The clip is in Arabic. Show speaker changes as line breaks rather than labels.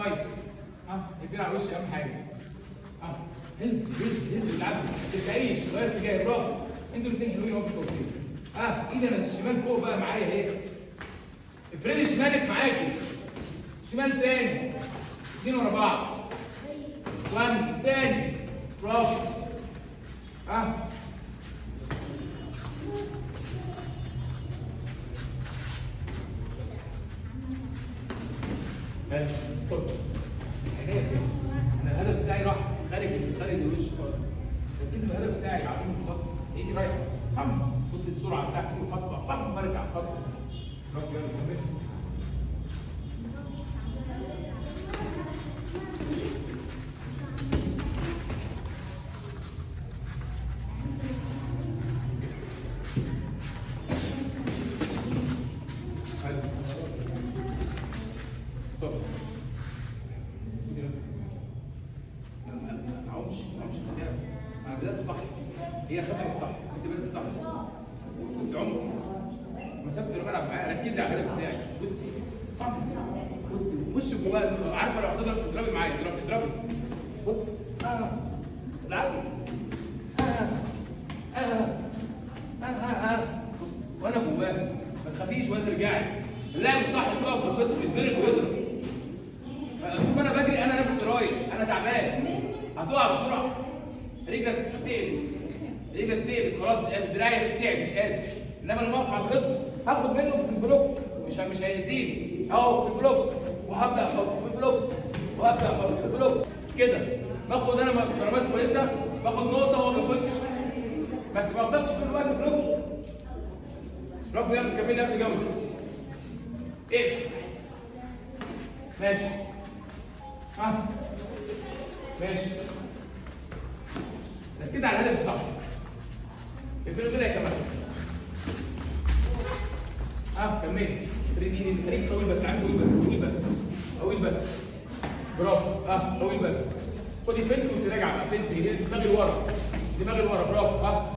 طيب اقفل على وشي اهم حاجه. هز هز هز العب، ما تتعيش، غير اتجاه، برافو. انتوا الاثنين حلوين اهو في التوصيل. ايدي انا الشمال فوق بقى معايا اهي. افردي شمالك معاكي. شمال تاني. اثنين ورا بعض. 1 تاني. برافو. ستوب. عينيا فين؟ انا الهدف بتاعي راح خارج الوش خالص. ركزي في الهدف بتاعي، عارفين خلاص. ايدي رايحه. بصي السرعه بتاعتي خطوه برجع خطوه. برافو، يلا كمل. ستوب. اسكتي نفسك. ما اعومش خليها. انا بدات صح، هي خدت صح، انت بدات صح. انت عمت مسافه اللي بلعب معاها. ركزي على الهدف بتاعك. بصي خش جواه. عارفه لو هتضرب اضربي معايا، اضربي. بصي العبي. بص وانا جواه، ما تخافيش ولا ترجعي. اللاعب الصح تقف في الخصم، يتضرب ويضرب. طول ما انا بجري انا نفسي رايح، انا تعبان، هتقع بسرعه. رجلك تقلب خلاص، دراعي بتاعي مش قادر. انما لما اقف على الخصم هاخد منه في البلوك، مش هيزيد اهو في البلوك، وهبدا احط في البلوك، وهبدا احط في البلوك كده. باخد انا ضربات كويسه، باخد نقطه وهو ما بياخدش، بس ما افضلش طول الوقت بلوك. برافو، يلا كملي قبل جوله. ماشي. ماشي. ركزي على الهدف الصح. اقفلوا كده يا كمان. كملي. خليك طويل بس، طويل بس. برافو. طويل بس. خدي فنت وانت راجعه بقى، فنت دماغي لورا. برافو.